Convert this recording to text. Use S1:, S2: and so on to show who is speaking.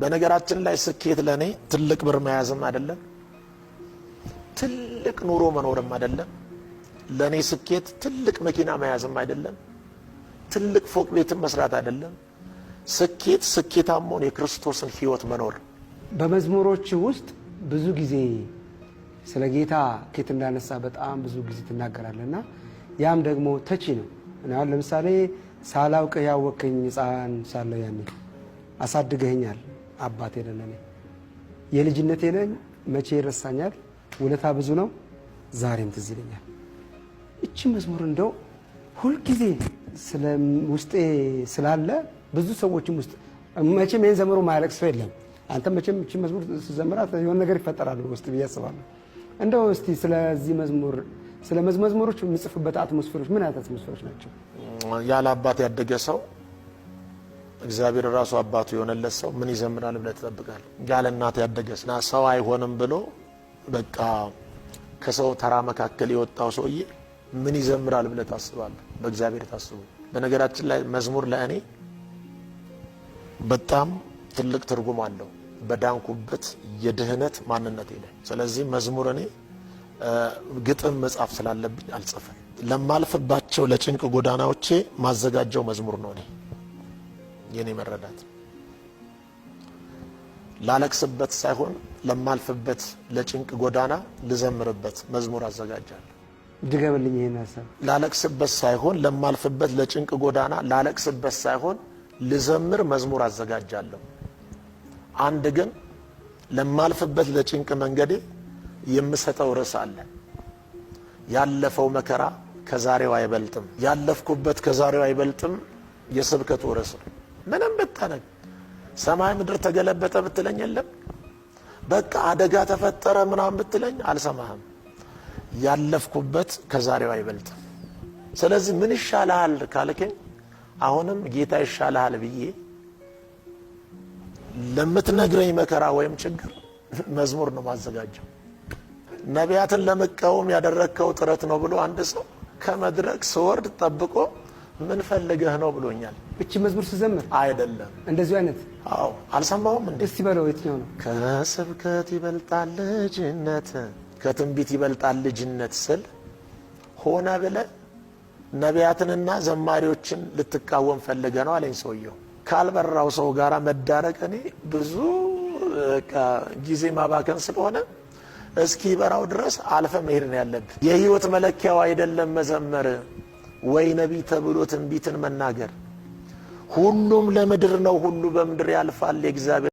S1: በነገራችን ላይ ስኬት ለኔ ትልቅ ብር መያዝም አይደለም፣ ትልቅ ኑሮ መኖርም አይደለም። ለኔ ስኬት ትልቅ መኪና መያዝም አይደለም፣ ትልቅ ፎቅ ቤትም መስራት አይደለም። ስኬት ስኬታማውን የክርስቶስን ሕይወት መኖር።
S2: በመዝሙሮች ውስጥ ብዙ ጊዜ ስለ ጌታ ከየት እንዳነሳ በጣም ብዙ ጊዜ ትናገራለና ያም ደግሞ ተቺ ነው። እና ለምሳሌ ሳላውቅህ ያወቅኸኝ ሕፃን ሳለሁ ያኔ አሳድገኸኛል አባቴ ለኔ የልጅነቴ ነኝ መቼ ይረሳኛል ውለታ ብዙ ነው ዛሬም ትዝ ይለኛል። እቺ መዝሙር እንደው ሁሉ ጊዜ ስለ ውስጤ ስላለ ብዙ ሰዎችም ውስጥ መቼም ይሄን ዘመሩ ማያለቅስ ሰው የለም። አንተ መቼም እቺ መዝሙር ዘመራት የሆነ ነገር ይፈጠራል ውስጥ ብያስባለሁ። እንደው እስቲ ስለዚህ መዝሙር ስለ መዝሙሮች የምጽፍበት አትሞስፌሮች ምን አይነት አትሞስፌሮች ናቸው?
S1: ያለ አባት ያደገ ሰው እግዚአብሔር ራሱ አባቱ የሆነለት ሰው ምን ይዘምራል ብለህ ትጠብቃለህ? ያለ እናት ያደገና ሰው አይሆንም ብሎ በቃ ከሰው ተራ መካከል የወጣው ሰውዬ ምን ይዘምራል ብለህ ታስባለህ? በእግዚአብሔር ታስቡ። በነገራችን ላይ መዝሙር ለእኔ በጣም ትልቅ ትርጉም አለው በዳንኩበት የድህነት ማንነቴ ላይ። ስለዚህ መዝሙር እኔ ግጥም መጻፍ ስላለብኝ አልጽፍም። ለማልፍባቸው ለጭንቅ ጎዳናዎቼ ማዘጋጀው መዝሙር ነው እኔ የኔ መረዳት። ላለቅስበት ሳይሆን ለማልፍበት ለጭንቅ ጎዳና ልዘምርበት መዝሙር አዘጋጃለሁ።
S2: ድገምልኝ ይሄን ሐሳብ።
S1: ላለቅስበት ሳይሆን ለማልፍበት ለጭንቅ ጎዳና ላለቅስበት ሳይሆን ልዘምር መዝሙር አዘጋጃለሁ። አንድ ግን ለማልፍበት ለጭንቅ መንገዴ የምሰጠው ርዕስ አለ። ያለፈው መከራ ከዛሬው አይበልጥም። ያለፍኩበት ከዛሬው አይበልጥም የስብከቱ ርዕስ ነው። ምንም ብታነግ ሰማይ ምድር ተገለበጠ ብትለኝ የለም፣ በቃ አደጋ ተፈጠረ ምናምን ብትለኝ አልሰማህም። ያለፍኩበት ከዛሬው አይበልጥም። ስለዚህ ምን ይሻልሃል ካልከኝ አሁንም ጌታ ይሻልሃል ብዬ ለምትነግረኝ መከራ ወይም ችግር መዝሙር ነው ማዘጋጀው። ነቢያትን ለመቃወም ያደረከው ጥረት ነው ብሎ አንድ ሰው ከመድረክ ስወርድ ጠብቆ ምን ፈልገህ ነው ብሎኛል።
S2: እቺ መዝሙር ስዘምር
S1: አይደለም እንደዚህ
S2: አይነት
S1: አዎ አልሰማሁም እንዴ?
S2: እስቲ በለው የትኛው ነው?
S1: ከስብከት ይበልጣል ልጅነት፣ ከትንቢት ይበልጣል ልጅነት ስል ሆነ ብለህ ነቢያትንና ዘማሪዎችን ልትቃወም ፈልገ ነው አለኝ ሰውየው። ካልበራው ሰው ጋር መዳረቅ እኔ ብዙ ጊዜ ማባከን ስለሆነ እስኪ በራው ድረስ አልፈ መሄድ ነው ያለብህ። የህይወት መለኪያው አይደለም መዘመር ወይ ነቢይ ተብሎ ትንቢትን መናገር። ሁሉም ለምድር ነው፣ ሁሉ በምድር ያልፋል የእግዚአብሔር